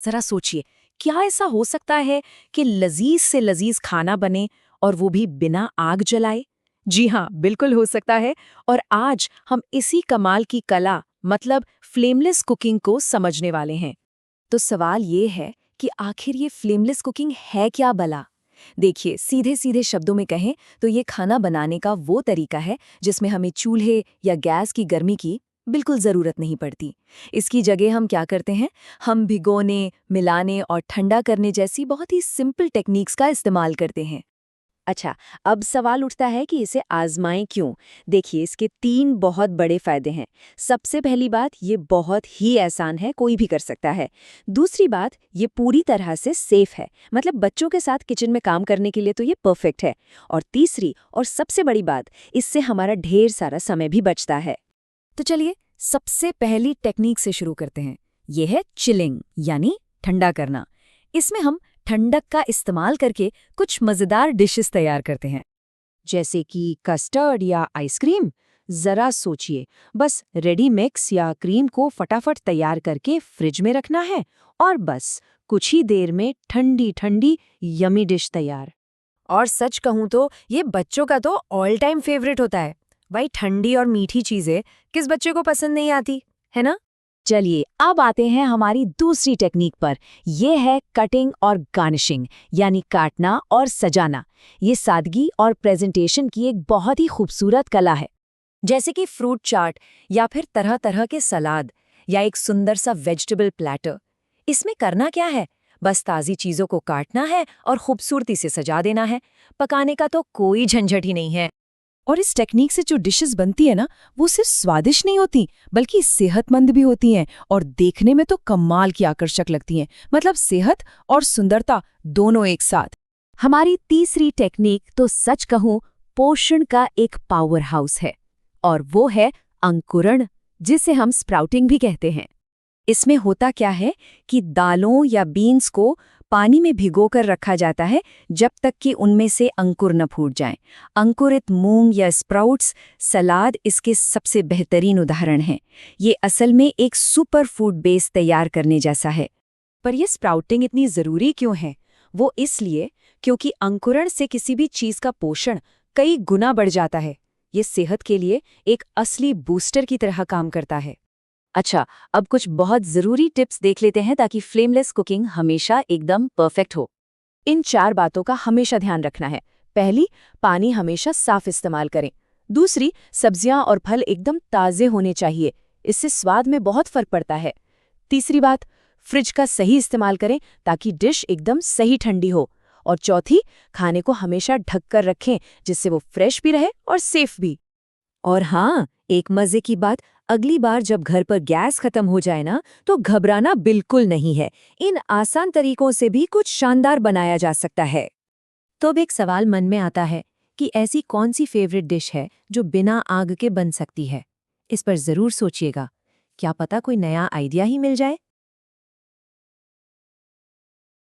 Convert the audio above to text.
जरा सोचिए, क्या ऐसा हो सकता है कि लजीज से लजीज खाना बने और वो भी बिना आग जलाए? जी हाँ, बिल्कुल हो सकता है। और आज हम इसी कमाल की कला मतलब फ्लेमलेस कुकिंग को समझने वाले हैं। तो सवाल ये है कि आखिर ये फ्लेमलेस कुकिंग है क्या भला? देखिए, सीधे सीधे शब्दों में कहें तो ये खाना बनाने का वो तरीका है जिसमें हमें चूल्हे या गैस की गर्मी की बिल्कुल ज़रूरत नहीं पड़ती। इसकी जगह हम क्या करते हैं? हम भिगोने, मिलाने और ठंडा करने जैसी बहुत ही सिंपल टेक्निक्स का इस्तेमाल करते हैं। अच्छा, अब सवाल उठता है कि इसे आजमाएं क्यों? देखिए, इसके 3 बहुत बड़े फायदे हैं। सबसे पहली बात, ये बहुत ही आसान है, कोई भी कर सकता है। दूसरी बात, ये पूरी तरह से सेफ है, मतलब बच्चों के साथ किचन में काम करने के लिए तो ये परफेक्ट है। और तीसरी और सबसे बड़ी बात, इससे हमारा ढेर सारा समय भी बचता है। तो चलिए, सबसे पहली टेक्निक से शुरू करते हैं। ये है चिलिंग, यानी ठंडा करना। इसमें हम ठंडक का इस्तेमाल करके कुछ मज़ेदार डिशेस तैयार करते हैं, जैसे कि कस्टर्ड या आइसक्रीम। जरा सोचिए, बस रेडी मिक्स या क्रीम को फटाफट तैयार करके फ्रिज में रखना है और बस कुछ ही देर में ठंडी ठंडी यमी डिश तैयार। और सच कहूं तो ये बच्चों का तो ऑल टाइम फेवरेट होता है। भाई, ठंडी और मीठी चीजें किस बच्चे को पसंद नहीं आती, है ना? चलिए, अब आते हैं हमारी दूसरी टेक्निक पर। यह है कटिंग और गार्निशिंग, यानी काटना और सजाना। ये सादगी और प्रेजेंटेशन की एक बहुत ही खूबसूरत कला है। जैसे कि फ्रूट चाट या फिर तरह तरह के सलाद या एक सुंदर सा वेजिटेबल प्लेटर। इसमें करना क्या है? बस ताज़ी चीज़ों को काटना है और खूबसूरती से सजा देना है। पकाने का तो कोई झंझट ही नहीं है। और इस टेक्निक से जो डिशेस बनती है ना, वो सिर्फ स्वादिष्ट नहीं होती, बल्कि सेहतमंद भी होती हैं और देखने में तो कमाल की आकर्षक लगती हैं। मतलब सेहत और सुंदरता दोनों एक साथ। हमारी तीसरी टेक्निक तो सच कहूं पोषण का एक पावर हाउस है, और वो है अंकुरण, जिसे हम स्प्राउटिंग भी कहते हैं। इसमें होता क्या है कि दालों या बीन्स को पानी में भिगोकर रखा जाता है जब तक कि उनमें से अंकुर न फूट जाएं। अंकुरित मूंग या स्प्राउट्स सलाद इसके सबसे बेहतरीन उदाहरण हैं। ये असल में एक सुपर फूड बेस तैयार करने जैसा है। पर यह स्प्राउटिंग इतनी ज़रूरी क्यों है? वो इसलिए क्योंकि अंकुरण से किसी भी चीज़ का पोषण कई गुना बढ़ जाता है। ये सेहत के लिए एक असली बूस्टर की तरह काम करता है। अच्छा, अब कुछ बहुत ज़रूरी टिप्स देख लेते हैं ताकि फ्लेमलेस कुकिंग हमेशा एकदम परफेक्ट हो। इन 4 बातों का हमेशा ध्यान रखना है। पहली, पानी हमेशा साफ इस्तेमाल करें। दूसरी, सब्जियां और फल एकदम ताज़े होने चाहिए, इससे स्वाद में बहुत फर्क पड़ता है। तीसरी बात, फ्रिज का सही इस्तेमाल करें ताकि डिश एकदम सही ठंडी हो। और चौथी, खाने को हमेशा ढक कर रखें जिससे वो फ्रेश भी रहे और सेफ भी। और हाँ, एक मजे की बात, अगली बार जब घर पर गैस खत्म हो जाए ना, तो घबराना बिल्कुल नहीं है। इन आसान तरीकों से भी कुछ शानदार बनाया जा सकता है। तो अब एक सवाल मन में आता है कि ऐसी कौन सी फेवरेट डिश है जो बिना आग के बन सकती है? इस पर जरूर सोचिएगा। क्या पता कोई नया आइडिया ही मिल जाए।